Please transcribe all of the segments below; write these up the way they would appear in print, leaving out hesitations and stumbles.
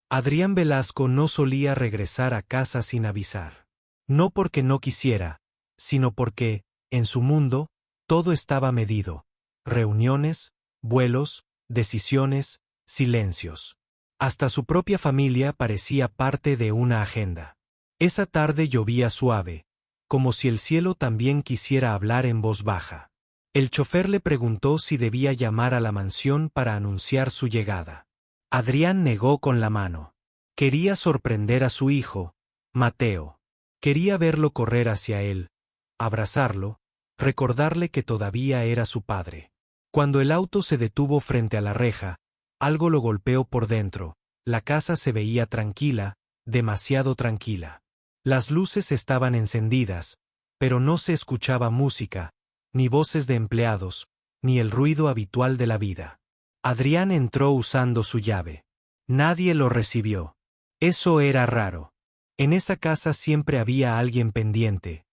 Adrián Velasco no solía regresar a casa sin avisar. No porque no quisiera, sino porque, en su mundo, todo estaba medido. Reuniones, vuelos, decisiones, silencios. Hasta su propia familia parecía parte de una agenda. Esa tarde llovía suave, como si el cielo también quisiera hablar en voz baja. El chofer le preguntó si debía llamar a la mansión para anunciar su llegada. Adrián negó con la mano. Quería sorprender a su hijo, Mateo. Quería verlo correr hacia él, abrazarlo, recordarle que todavía era su padre. Cuando el auto se detuvo frente a la reja, algo lo golpeó por dentro. La casa se veía tranquila, demasiado tranquila. Las luces estaban encendidas, pero no se escuchaba música, ni voces de empleados, ni el ruido habitual de la vida. Adrián entró usando su llave. Nadie lo recibió. Eso era raro. En esa casa siempre había alguien pendiente,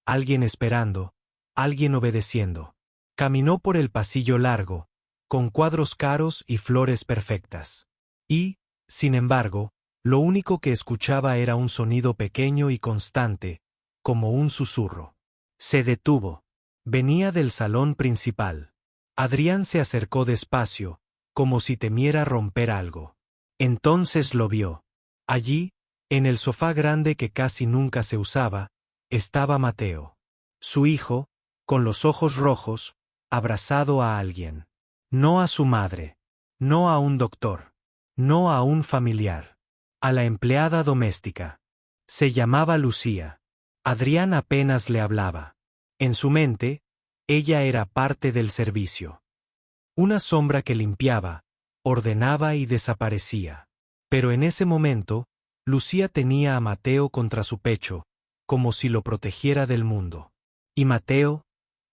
alguien esperando, alguien obedeciendo. Caminó por el pasillo largo, con cuadros caros y flores perfectas. Y, sin embargo, lo único que escuchaba era un sonido pequeño y constante, como un susurro. Se detuvo. Venía del salón principal. Adrián se acercó despacio, como si temiera romper algo. Entonces lo vio. Allí, en el sofá grande que casi nunca se usaba, estaba Mateo. Su hijo, con los ojos rojos, abrazado a alguien. No a su madre. No a un doctor. No a un familiar. A la empleada doméstica. Se llamaba Lucía. Adrián apenas le hablaba. En su mente, ella era parte del servicio. Una sombra que limpiaba, ordenaba y desaparecía. Pero en ese momento, Lucía tenía a Mateo contra su pecho, como si lo protegiera del mundo. Y Mateo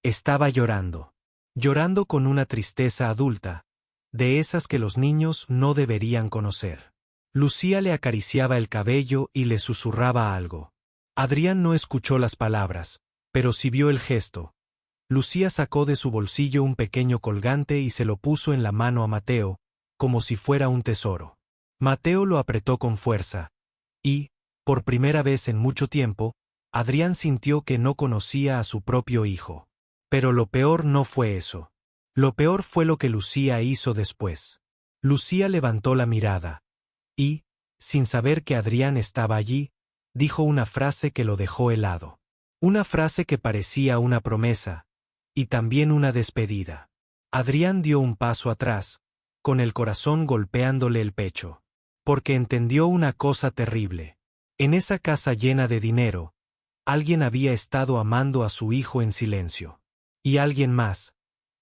estaba llorando. Llorando con una tristeza adulta, de esas que los niños no deberían conocer. Lucía le acariciaba el cabello y le susurraba algo. Adrián no escuchó las palabras, pero sí vio el gesto. Lucía sacó de su bolsillo un pequeño colgante y se lo puso en la mano a Mateo, como si fuera un tesoro. Mateo lo apretó con fuerza, y, por primera vez en mucho tiempo, Adrián sintió que no conocía a su propio hijo. Pero lo peor no fue eso. Lo peor fue lo que Lucía hizo después. Lucía levantó la mirada, y, sin saber que Adrián estaba allí, dijo una frase que lo dejó helado. Una frase que parecía una promesa, y también una despedida. Adrián dio un paso atrás, con el corazón golpeándole el pecho. Porque entendió una cosa terrible. En esa casa llena de dinero, alguien había estado amando a su hijo en silencio. Y alguien más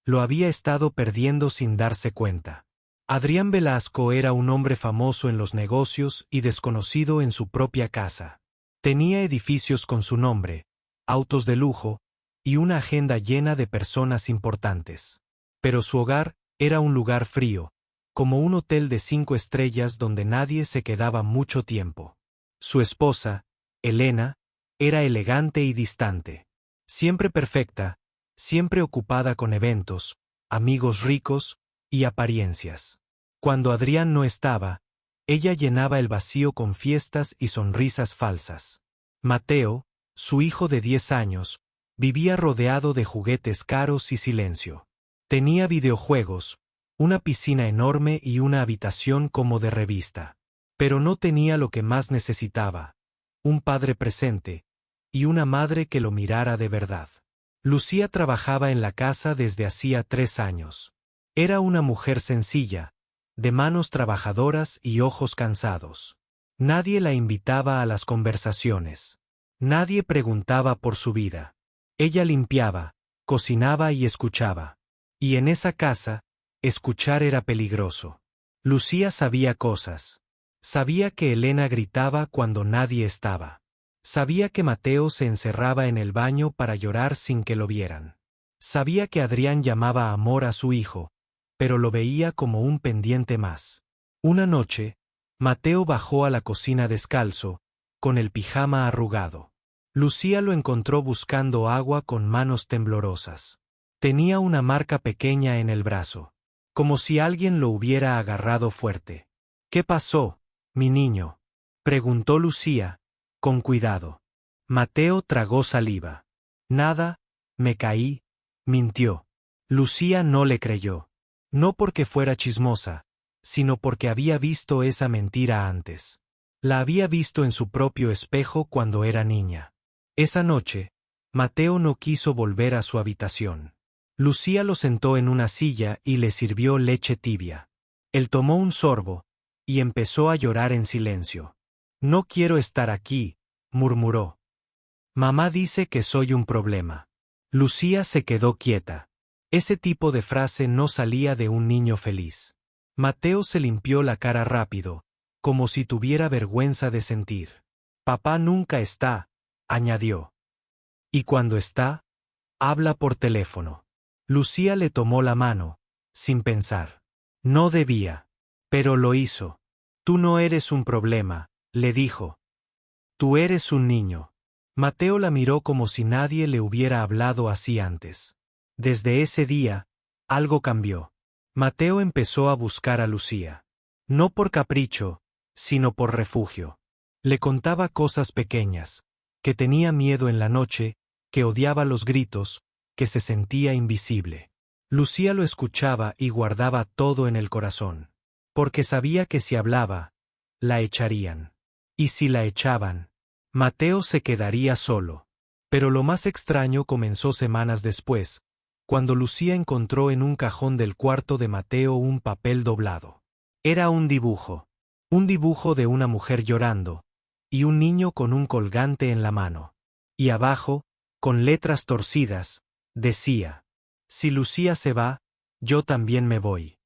lo había estado perdiendo sin darse cuenta. Adrián Velasco era un hombre famoso en los negocios y desconocido en su propia casa. Tenía edificios con su nombre, autos de lujo, y una agenda llena de personas importantes. Pero su hogar era un lugar frío, como un hotel de 5 estrellas donde nadie se quedaba mucho tiempo. Su esposa, Elena, era elegante y distante. Siempre perfecta, siempre ocupada con eventos, amigos ricos y apariencias. Cuando Adrián no estaba, ella llenaba el vacío con fiestas y sonrisas falsas. Mateo, su hijo de 10 años, vivía rodeado de juguetes caros y silencio. Tenía videojuegos, una piscina enorme y una habitación como de revista. Pero no tenía lo que más necesitaba: un padre presente, y una madre que lo mirara de verdad. Lucía trabajaba en la casa desde hacía 3 años. Era una mujer sencilla, de manos trabajadoras y ojos cansados. Nadie la invitaba a las conversaciones. Nadie preguntaba por su vida. Ella limpiaba, cocinaba y escuchaba. Y en esa casa, escuchar era peligroso. Lucía sabía cosas. Sabía que Elena gritaba cuando nadie estaba. Sabía que Mateo se encerraba en el baño para llorar sin que lo vieran. Sabía que Adrián llamaba amor a su hijo, pero lo veía como un pendiente más. Una noche, Mateo bajó a la cocina descalzo, con el pijama arrugado. Lucía lo encontró buscando agua con manos temblorosas. Tenía una marca pequeña en el brazo, como si alguien lo hubiera agarrado fuerte. «¿Qué pasó?», mi niño? Preguntó Lucía, con cuidado. Mateo tragó saliva. Nada, me caí, mintió. Lucía no le creyó. No porque fuera chismosa, sino porque había visto esa mentira antes. La había visto en su propio espejo cuando era niña. Esa noche, Mateo no quiso volver a su habitación. Lucía lo sentó en una silla y le sirvió leche tibia. Él tomó un sorbo, y empezó a llorar en silencio. No quiero estar aquí, murmuró. Mamá dice que soy un problema. Lucía se quedó quieta. Ese tipo de frase no salía de un niño feliz. Mateo se limpió la cara rápido, como si tuviera vergüenza de sentir. Papá nunca está, añadió. Y cuando está, habla por teléfono. Lucía le tomó la mano, sin pensar. No debía. Pero lo hizo. Tú no eres un problema, le dijo. Tú eres un niño. Mateo la miró como si nadie le hubiera hablado así antes. Desde ese día, algo cambió. Mateo empezó a buscar a Lucía. No por capricho, sino por refugio. Le contaba cosas pequeñas, que tenía miedo en la noche, que odiaba los gritos, que se sentía invisible. Lucía lo escuchaba y guardaba todo en el corazón. Porque sabía que si hablaba, la echarían. Y si la echaban, Mateo se quedaría solo. Pero lo más extraño comenzó semanas después, cuando Lucía encontró en un cajón del cuarto de Mateo un papel doblado. Era un dibujo de una mujer llorando, y un niño con un colgante en la mano. Y abajo, con letras torcidas, decía: si Lucía se va, yo también me voy.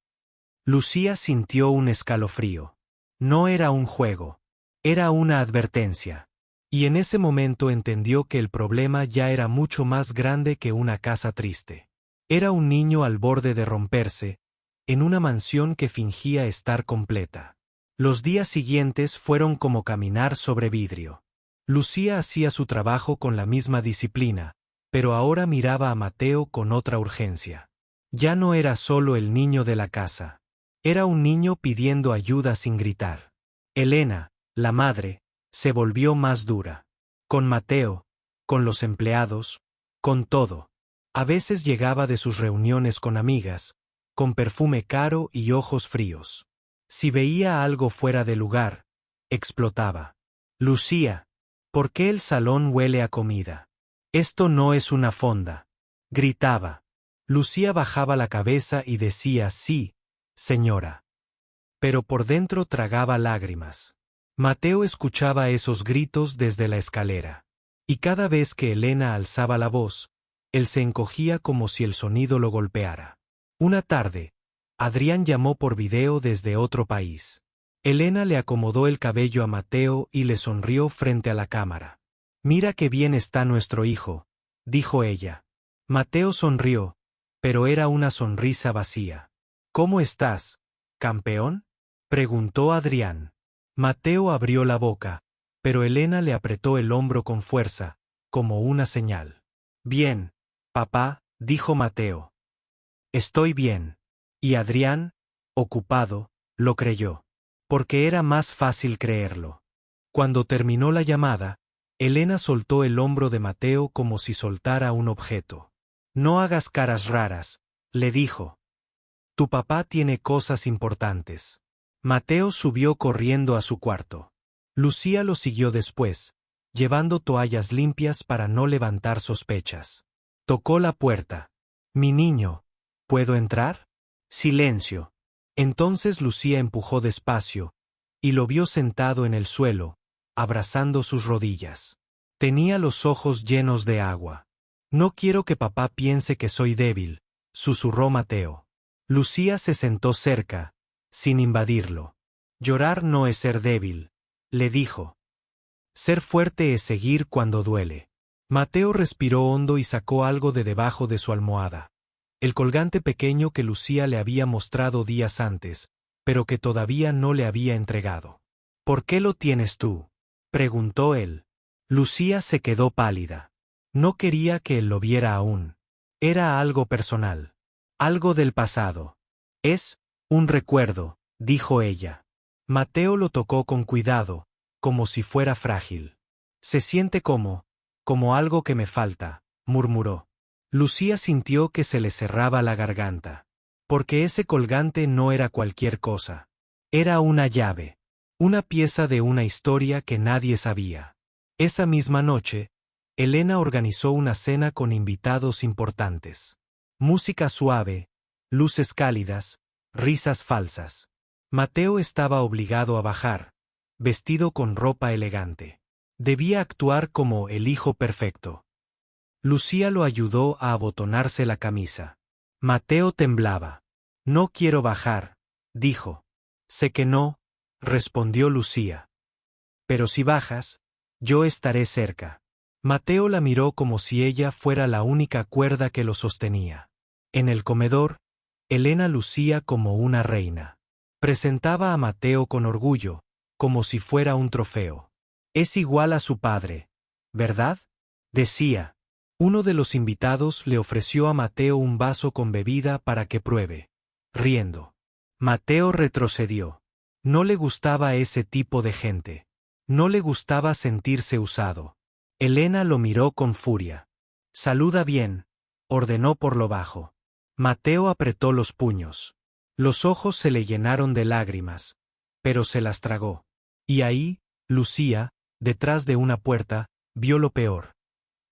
Lucía sintió un escalofrío. No era un juego, era una advertencia. Y en ese momento entendió que el problema ya era mucho más grande que una casa triste. Era un niño al borde de romperse, en una mansión que fingía estar completa. Los días siguientes fueron como caminar sobre vidrio. Lucía hacía su trabajo con la misma disciplina, pero ahora miraba a Mateo con otra urgencia. Ya no era solo el niño de la casa. Era un niño pidiendo ayuda sin gritar. Elena, la madre, se volvió más dura. Con Mateo, con los empleados, con todo. A veces llegaba de sus reuniones con amigas, con perfume caro y ojos fríos. Si veía algo fuera de lugar, explotaba. Lucía, ¿por qué el salón huele a comida? Esto no es una fonda. Gritaba. Lucía bajaba la cabeza y decía sí, señora. Pero por dentro tragaba lágrimas. Mateo escuchaba esos gritos desde la escalera. Y cada vez que Elena alzaba la voz, él se encogía como si el sonido lo golpeara. Una tarde, Adrián llamó por video desde otro país. Elena le acomodó el cabello a Mateo y le sonrió frente a la cámara. Mira qué bien está nuestro hijo, dijo ella. Mateo sonrió, pero era una sonrisa vacía. ¿Cómo estás, campeón?, preguntó Adrián. Mateo abrió la boca, pero Elena le apretó el hombro con fuerza, como una señal. Bien, papá, dijo Mateo. Estoy bien. Y Adrián, ocupado, lo creyó. Porque era más fácil creerlo. Cuando terminó la llamada, Elena soltó el hombro de Mateo como si soltara un objeto. No hagas caras raras, le dijo. Tu papá tiene cosas importantes. Mateo subió corriendo a su cuarto. Lucía lo siguió después, llevando toallas limpias para no levantar sospechas. Tocó la puerta. Mi niño, ¿puedo entrar? Silencio. Entonces Lucía empujó despacio, y lo vio sentado en el suelo, abrazando sus rodillas. Tenía los ojos llenos de agua. No quiero que papá piense que soy débil, susurró Mateo. Lucía se sentó cerca, sin invadirlo. Llorar no es ser débil, le dijo. Ser fuerte es seguir cuando duele. Mateo respiró hondo y sacó algo de debajo de su almohada. El colgante pequeño que Lucía le había mostrado días antes, pero que todavía no le había entregado. ¿Por qué lo tienes tú?, preguntó él. Lucía se quedó pálida. No quería que él lo viera aún. Era algo personal. Algo del pasado. Es un recuerdo, dijo ella. Mateo lo tocó con cuidado, como si fuera frágil. Se siente como algo que me falta, murmuró. Lucía sintió que se le cerraba la garganta. Porque ese colgante no era cualquier cosa. Era una llave. Una pieza de una historia que nadie sabía. Esa misma noche, Elena organizó una cena con invitados importantes. Música suave, luces cálidas, risas falsas. Mateo estaba obligado a bajar, vestido con ropa elegante. Debía actuar como el hijo perfecto. Lucía lo ayudó a abotonarse la camisa. Mateo temblaba. No quiero bajar, dijo. Sé que no, respondió Lucía. Pero si bajas, yo estaré cerca. Mateo la miró como si ella fuera la única cuerda que lo sostenía. En el comedor, Elena lucía como una reina. Presentaba a Mateo con orgullo, como si fuera un trofeo. Es igual a su padre, ¿verdad? Decía. Uno de los invitados le ofreció a Mateo un vaso con bebida para que pruebe, riendo. Mateo retrocedió. No le gustaba ese tipo de gente. No le gustaba sentirse usado. Elena lo miró con furia. Saluda bien, ordenó por lo bajo. Mateo apretó los puños. Los ojos se le llenaron de lágrimas, pero se las tragó. Y ahí, Lucía, detrás de una puerta, vio lo peor.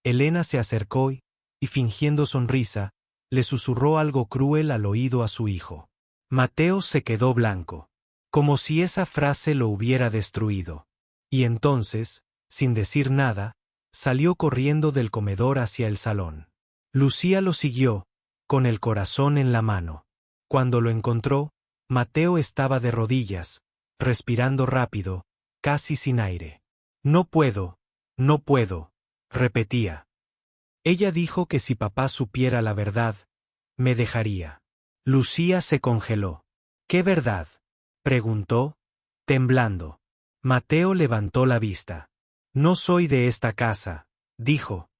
Elena se acercó y, fingiendo sonrisa, le susurró algo cruel al oído a su hijo. Mateo se quedó blanco, como si esa frase lo hubiera destruido. Y entonces, sin decir nada, salió corriendo del comedor hacia el salón. Lucía lo siguió, con el corazón en la mano. Cuando lo encontró, Mateo estaba de rodillas, respirando rápido, casi sin aire. No puedo, repetía. Ella dijo que si papá supiera la verdad, me dejaría. Lucía se congeló. ¿Qué verdad?, preguntó, temblando. Mateo levantó la vista. No soy de esta casa, dijo.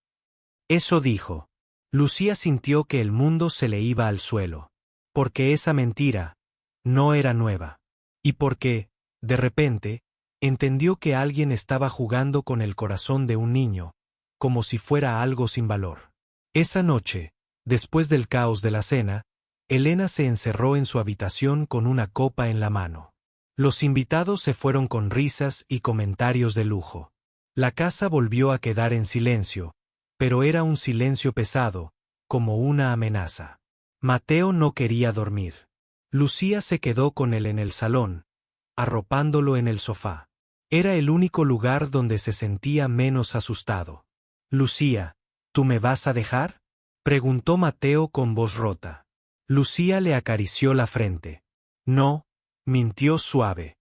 Eso dijo. Lucía sintió que el mundo se le iba al suelo. Porque esa mentira no era nueva. Y porque, de repente, entendió que alguien estaba jugando con el corazón de un niño, como si fuera algo sin valor. Esa noche, después del caos de la cena, Elena se encerró en su habitación con una copa en la mano. Los invitados se fueron con risas y comentarios de lujo. La casa volvió a quedar en silencio, pero era un silencio pesado, como una amenaza. Mateo no quería dormir. Lucía se quedó con él en el salón, arropándolo en el sofá. Era el único lugar donde se sentía menos asustado. Lucía, ¿tú me vas a dejar?, preguntó Mateo con voz rota. Lucía le acarició la frente. No, mintió suave.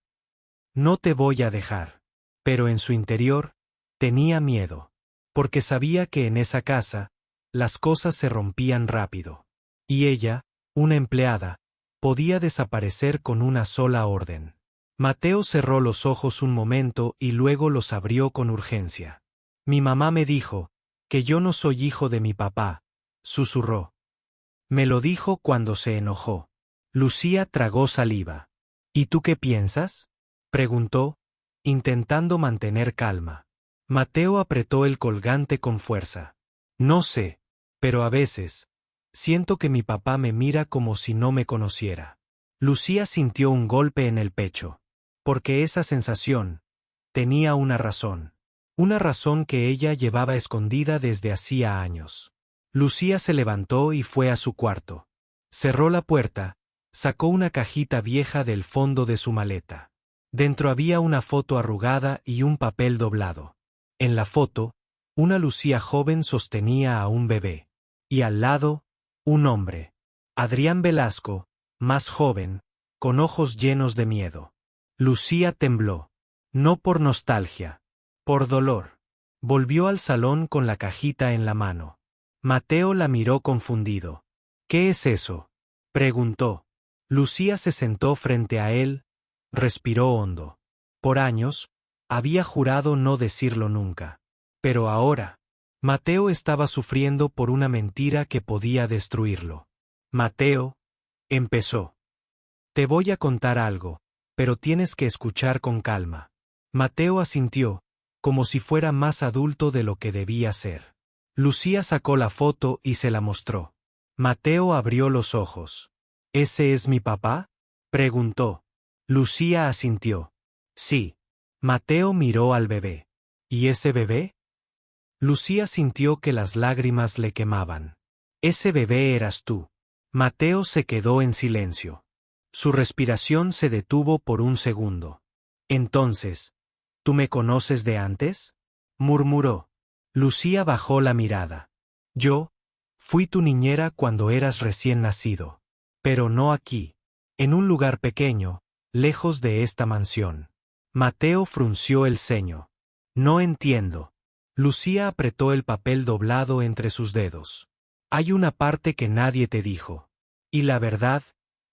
No te voy a dejar. Pero en su interior, tenía miedo. Porque sabía que en esa casa, las cosas se rompían rápido. Y ella, una empleada, podía desaparecer con una sola orden. Mateo cerró los ojos un momento y luego los abrió con urgencia. Mi mamá me dijo que yo no soy hijo de mi papá, susurró. Me lo dijo cuando se enojó. Lucía tragó saliva. ¿Y tú qué piensas?, preguntó, intentando mantener calma. Mateo apretó el colgante con fuerza. No sé, pero a veces, siento que mi papá me mira como si no me conociera. Lucía sintió un golpe en el pecho. Porque esa sensación tenía una razón que ella llevaba escondida desde hacía años. Lucía se levantó y fue a su cuarto. Cerró la puerta, sacó una cajita vieja del fondo de su maleta. Dentro había una foto arrugada y un papel doblado. En la foto, una Lucía joven sostenía a un bebé. Y al lado, un hombre. Adrián Velasco, más joven, con ojos llenos de miedo. Lucía tembló. No por nostalgia. Por dolor. Volvió al salón con la cajita en la mano. Mateo la miró confundido. ¿Qué es eso?, preguntó. Lucía se sentó frente a él, respiró hondo. Por años, había jurado no decirlo nunca. Pero ahora, Mateo estaba sufriendo por una mentira que podía destruirlo. Mateo, empezó. Te voy a contar algo, pero tienes que escuchar con calma. Mateo asintió, como si fuera más adulto de lo que debía ser. Lucía sacó la foto y se la mostró. Mateo abrió los ojos. ¿Ese es mi papá?, preguntó. Lucía asintió. Sí. Mateo miró al bebé. ¿Y ese bebé? Lucía sintió que las lágrimas le quemaban. Ese bebé eras tú. Mateo se quedó en silencio. Su respiración se detuvo por un segundo. Entonces, ¿tú me conoces de antes?, murmuró. Lucía bajó la mirada. Yo fui tu niñera cuando eras recién nacido. Pero no aquí. En un lugar pequeño, lejos de esta mansión. Mateo frunció el ceño. No entiendo. Lucía apretó el papel doblado entre sus dedos. Hay una parte que nadie te dijo. Y la verdad,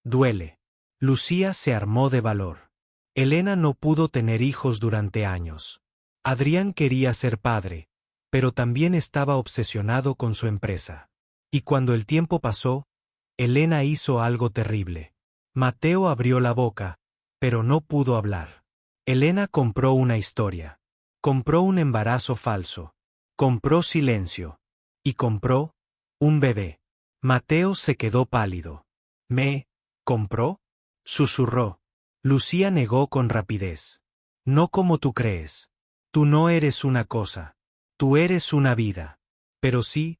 duele. Lucía se armó de valor. Elena no pudo tener hijos durante años. Adrián quería ser padre, pero también estaba obsesionado con su empresa. Y cuando el tiempo pasó, Elena hizo algo terrible. Mateo abrió la boca, pero no pudo hablar. Elena compró una historia. Compró un embarazo falso. Compró silencio. Y compró un bebé. Mateo se quedó pálido. ¿Me compró?, susurró. Lucía negó con rapidez. No como tú crees. Tú no eres una cosa. Tú eres una vida. Pero sí,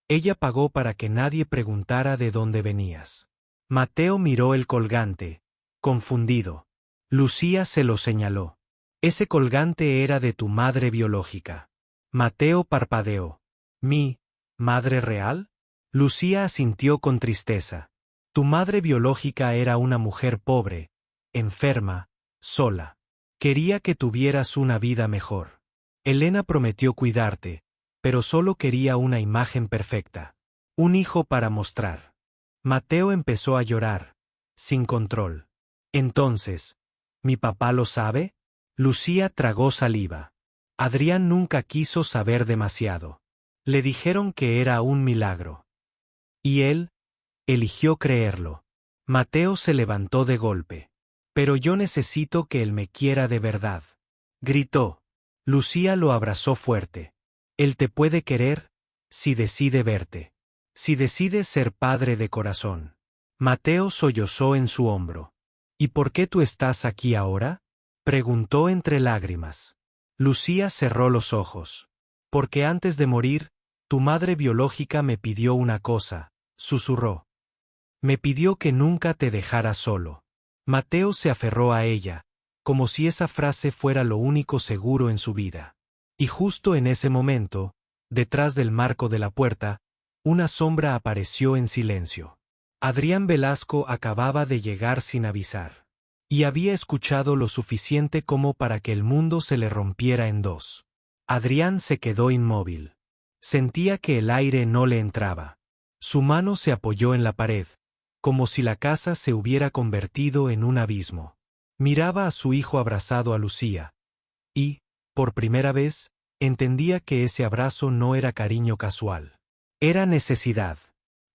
ella pagó para que nadie preguntara de dónde venías. Mateo miró el colgante, confundido. Lucía se lo señaló. Ese colgante era de tu madre biológica. Mateo parpadeó. ¿Mi madre real? Lucía asintió con tristeza. Tu madre biológica era una mujer pobre, enferma, sola. Quería que tuvieras una vida mejor. Elena prometió cuidarte, pero solo quería una imagen perfecta. Un hijo para mostrar. Mateo empezó a llorar, sin control. Entonces, ¿mi papá lo sabe? Lucía tragó saliva. Adrián nunca quiso saber demasiado. Le dijeron que era un milagro. Y él eligió creerlo. Mateo se levantó de golpe. Pero yo necesito que él me quiera de verdad, gritó. Lucía lo abrazó fuerte. Él te puede querer si decide verte. Si decide ser padre de corazón. Mateo sollozó en su hombro. ¿Y por qué tú estás aquí ahora?, preguntó entre lágrimas. Lucía cerró los ojos. Porque antes de morir, tu madre biológica me pidió una cosa, susurró. Me pidió que nunca te dejara solo. Mateo se aferró a ella, como si esa frase fuera lo único seguro en su vida. Y justo en ese momento, detrás del marco de la puerta, una sombra apareció en silencio. Adrián Velasco acababa de llegar sin avisar. Y había escuchado lo suficiente como para que el mundo se le rompiera en dos. Adrián se quedó inmóvil. Sentía que el aire no le entraba. Su mano se apoyó en la pared, como si la casa se hubiera convertido en un abismo. Miraba a su hijo abrazado a Lucía. Y, por primera vez, entendía que ese abrazo no era cariño casual. Era necesidad.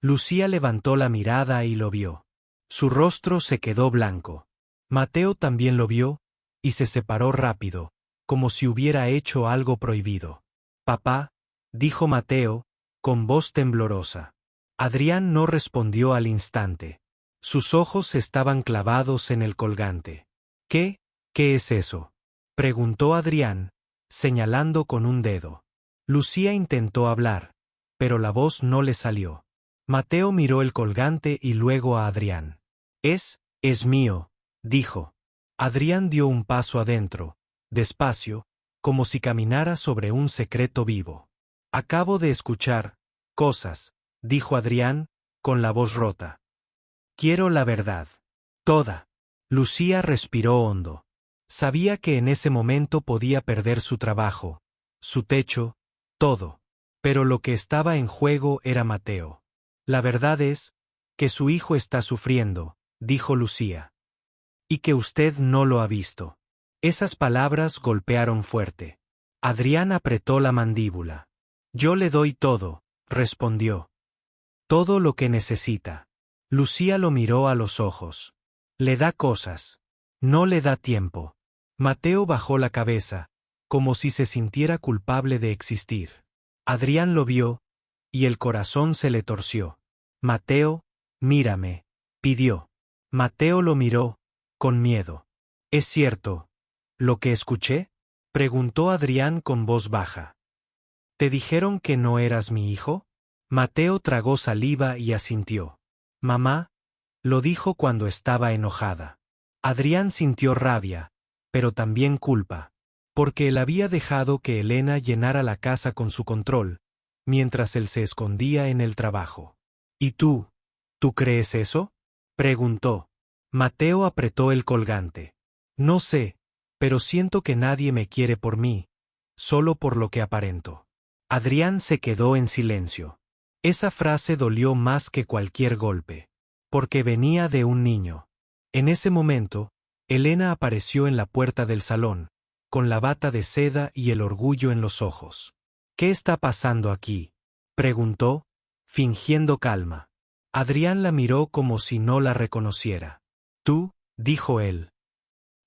Lucía levantó la mirada y lo vio. Su rostro se quedó blanco. Mateo también lo vio, y se separó rápido, como si hubiera hecho algo prohibido. Papá, dijo Mateo, con voz temblorosa. Adrián no respondió al instante. Sus ojos estaban clavados en el colgante. ¿Qué es eso?, preguntó Adrián, señalando con un dedo. Lucía intentó hablar, pero la voz no le salió. Mateo miró el colgante y luego a Adrián. Es mío, dijo. Adrián dio un paso adentro, despacio, como si caminara sobre un secreto vivo. Acabo de escuchar cosas, dijo Adrián, con la voz rota. Quiero la verdad. Toda. Lucía respiró hondo. Sabía que en ese momento podía perder su trabajo, su techo, todo. Pero lo que estaba en juego era Mateo. La verdad es que su hijo está sufriendo, dijo Lucía. Y que usted no lo ha visto. Esas palabras golpearon fuerte. Adrián apretó la mandíbula. Yo le doy todo, respondió. Todo lo que necesita. Lucía lo miró a los ojos. Le da cosas. No le da tiempo. Mateo bajó la cabeza, como si se sintiera culpable de existir. Adrián lo vio, y el corazón se le torció. Mateo, mírame, pidió. Mateo lo miró, con miedo. ¿Es cierto lo que escuché? Preguntó Adrián con voz baja. ¿Te dijeron que no eras mi hijo? Mateo tragó saliva y asintió. Mamá, lo dijo cuando estaba enojada. Adrián sintió rabia, pero también culpa, porque él había dejado que Elena llenara la casa con su control, mientras él se escondía en el trabajo. ¿Y tú crees eso? Preguntó. Mateo apretó el colgante. No sé, pero siento que nadie me quiere por mí, solo por lo que aparento. Adrián se quedó en silencio. Esa frase dolió más que cualquier golpe, porque venía de un niño. En ese momento, Elena apareció en la puerta del salón, con la bata de seda y el orgullo en los ojos. ¿Qué está pasando aquí?, preguntó, fingiendo calma. Adrián la miró como si no la reconociera. Tú, dijo él.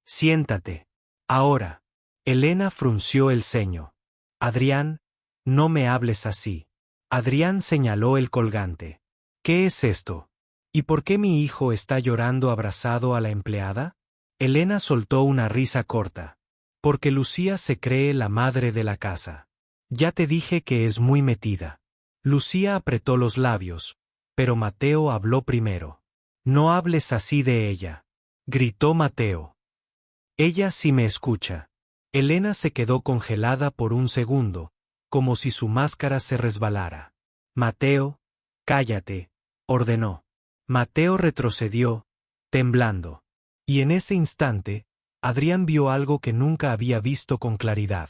Siéntate. Ahora. Elena frunció el ceño. Adrián, no me hables así. Adrián señaló el colgante. ¿Qué es esto? ¿Y por qué mi hijo está llorando abrazado a la empleada? Elena soltó una risa corta. Porque Lucía se cree la madre de la casa. Ya te dije que es muy metida. Lucía apretó los labios, pero Mateo habló primero. No hables así de ella, gritó Mateo. Ella sí me escucha. Elena se quedó congelada por un segundo, como si su máscara se resbalara. Mateo, cállate, ordenó. Mateo retrocedió, temblando. Y en ese instante, Adrián vio algo que nunca había visto con claridad.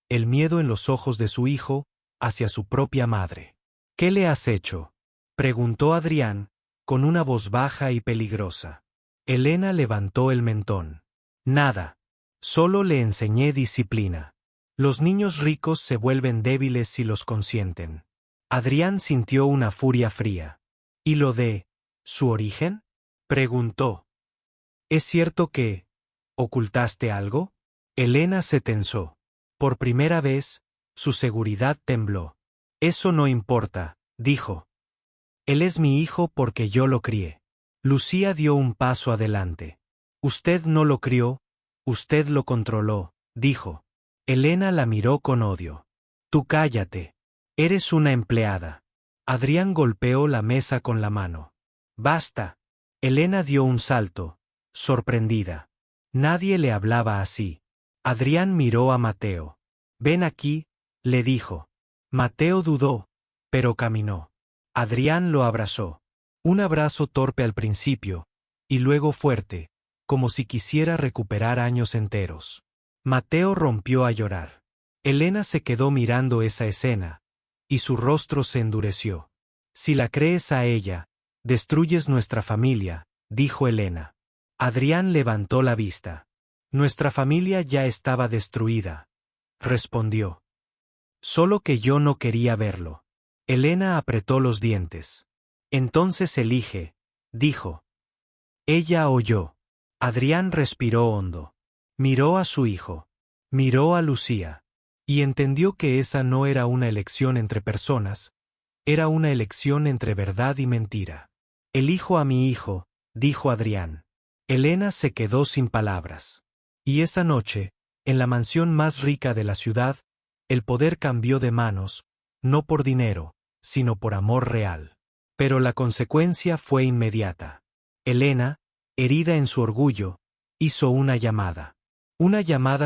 El miedo en los ojos de su hijo, hacia su propia madre. ¿Qué le has hecho?, preguntó Adrián, con una voz baja y peligrosa. Elena levantó el mentón. Nada. Solo le enseñé disciplina. Los niños ricos se vuelven débiles si los consienten. Adrián sintió una furia fría. ¿Y lo de su origen?, preguntó. ¿Es cierto que ocultaste algo? Elena se tensó. Por primera vez, su seguridad tembló. Eso no importa, dijo. Él es mi hijo porque yo lo crié. Lucía dio un paso adelante. Usted no lo crió, usted lo controló, dijo. Elena la miró con odio. Tú cállate. Eres una empleada. Adrián golpeó la mesa con la mano. Basta. Elena dio un salto, sorprendida. Nadie le hablaba así. Adrián miró a Mateo. Ven aquí, le dijo. Mateo dudó, pero caminó. Adrián lo abrazó. Un abrazo torpe al principio, y luego fuerte, como si quisiera recuperar años enteros. Mateo rompió a llorar. Elena se quedó mirando esa escena, y su rostro se endureció. Si la crees a ella, destruyes nuestra familia, dijo Elena. Adrián levantó la vista. Nuestra familia ya estaba destruida, respondió. Solo que yo no quería verlo. Elena apretó los dientes. Entonces elige, dijo. Ella oyó. Adrián respiró hondo. Miró a su hijo. Miró a Lucía. Y entendió que esa no era una elección entre personas, era una elección entre verdad y mentira. Elijo a mi hijo, dijo Adrián. Elena se quedó sin palabras. Y esa noche, en la mansión más rica de la ciudad, el poder cambió de manos, no por dinero, sino por amor real. Pero la consecuencia fue inmediata. Elena, herida en su orgullo, hizo una llamada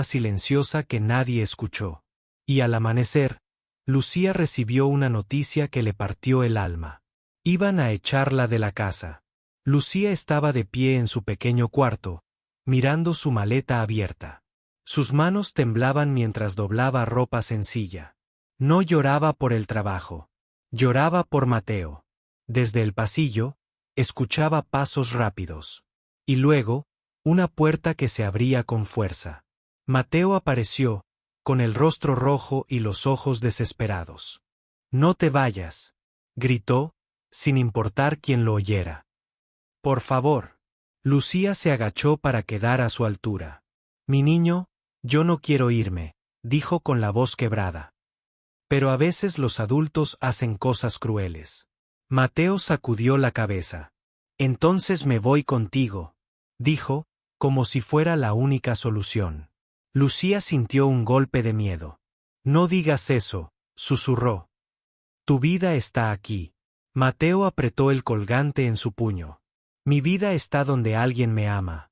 silenciosa que nadie escuchó. Y al amanecer, Lucía recibió una noticia que le partió el alma. Iban a echarla de la casa. Lucía estaba de pie en su pequeño cuarto, mirando su maleta abierta. Sus manos temblaban mientras doblaba ropa sencilla. No lloraba por el trabajo. Lloraba por Mateo. Desde el pasillo, escuchaba pasos rápidos. Y luego, una puerta que se abría con fuerza. Mateo apareció, con el rostro rojo y los ojos desesperados. «No te vayas», gritó, sin importar quién lo oyera. «Por favor». Lucía se agachó para quedar a su altura. Mi niño, yo no quiero irme, dijo con la voz quebrada. Pero a veces los adultos hacen cosas crueles. Mateo sacudió la cabeza. Entonces me voy contigo, dijo, como si fuera la única solución. Lucía sintió un golpe de miedo. No digas eso, susurró. Tu vida está aquí. Mateo apretó el colgante en su puño. Mi vida está donde alguien me ama,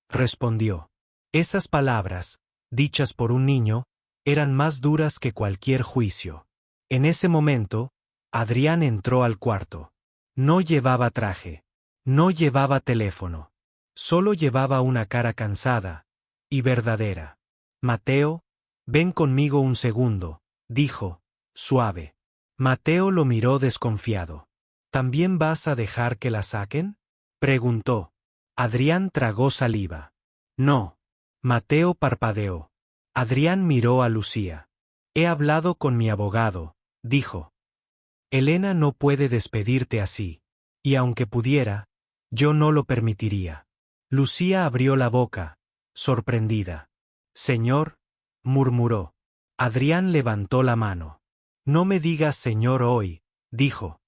respondió. Esas palabras, dichas por un niño, eran más duras que cualquier juicio. En ese momento, Adrián entró al cuarto. No llevaba traje. No llevaba teléfono. Solo llevaba una cara cansada y verdadera. Mateo, ven conmigo un segundo, dijo, suave. Mateo lo miró desconfiado. ¿También vas a dejar que la saquen?, preguntó. Adrián tragó saliva. No. Mateo parpadeó. Adrián miró a Lucía. He hablado con mi abogado, dijo. Elena no puede despedirte así. Y aunque pudiera, yo no lo permitiría. Lucía abrió la boca, sorprendida. Señor, murmuró. Adrián levantó la mano. No me digas señor hoy, dijo.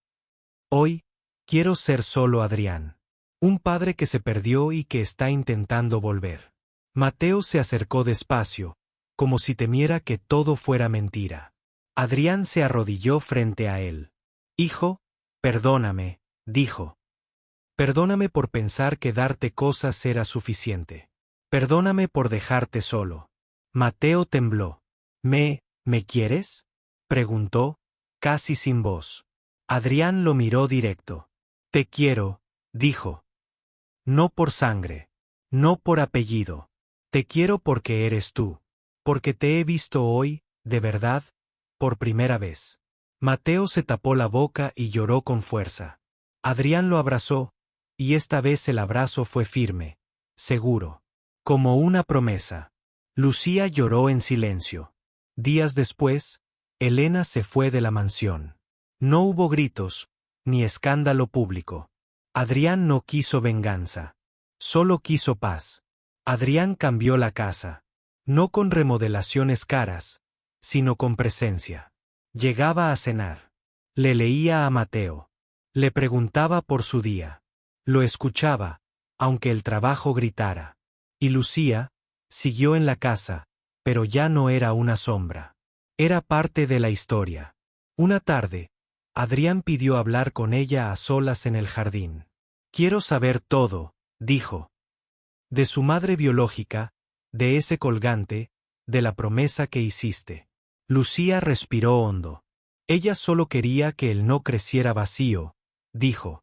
Hoy, quiero ser solo Adrián. Un padre que se perdió y que está intentando volver. Mateo se acercó despacio, como si temiera que todo fuera mentira. Adrián se arrodilló frente a él. Hijo, perdóname, dijo. Perdóname por pensar que darte cosas era suficiente. Perdóname por dejarte solo. Mateo tembló. ¿Me quieres?, preguntó, casi sin voz. Adrián lo miró directo. Te quiero, dijo. No por sangre. No por apellido. Te quiero porque eres tú. Porque te he visto hoy, de verdad, por primera vez. Mateo se tapó la boca y lloró con fuerza. Adrián lo abrazó, y esta vez el abrazo fue firme, seguro, como una promesa. Lucía lloró en silencio. Días después, Elena se fue de la mansión. No hubo gritos, ni escándalo público. Adrián no quiso venganza. Solo quiso paz. Adrián cambió la casa. No con remodelaciones caras, sino con presencia. Llegaba a cenar. Le leía a Mateo. Le preguntaba por su día. Lo escuchaba, aunque el trabajo gritara. Y Lucía siguió en la casa, pero ya no era una sombra. Era parte de la historia. Una tarde, Adrián pidió hablar con ella a solas en el jardín. Quiero saber todo, dijo. De su madre biológica, de ese colgante, de la promesa que hiciste. Lucía respiró hondo. Ella solo quería que el no creciera vacío, dijo.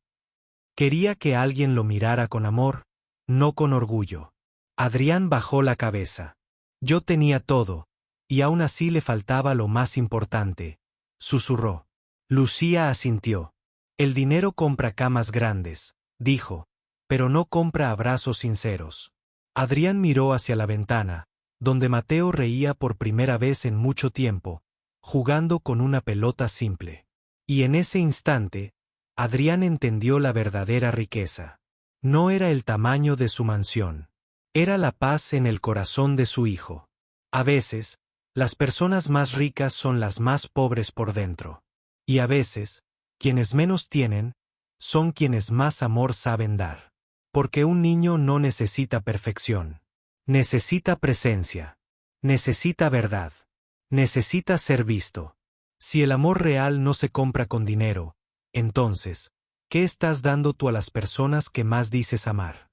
Quería que alguien lo mirara con amor, no con orgullo. Adrián bajó la cabeza. Yo tenía todo, y aún así le faltaba lo más importante, susurró. Lucía asintió. El dinero compra camas grandes, dijo, pero no compra abrazos sinceros. Adrián miró hacia la ventana, donde Mateo reía por primera vez en mucho tiempo, jugando con una pelota simple. Y en ese instante, Adrián entendió la verdadera riqueza. No era el tamaño de su mansión. Era la paz en el corazón de su hijo. A veces, las personas más ricas son las más pobres por dentro. Y a veces, quienes menos tienen, son quienes más amor saben dar. Porque un niño no necesita perfección. Necesita presencia. Necesita verdad. Necesita ser visto. Si el amor real no se compra con dinero, entonces, ¿qué estás dando tú a las personas que más dices amar?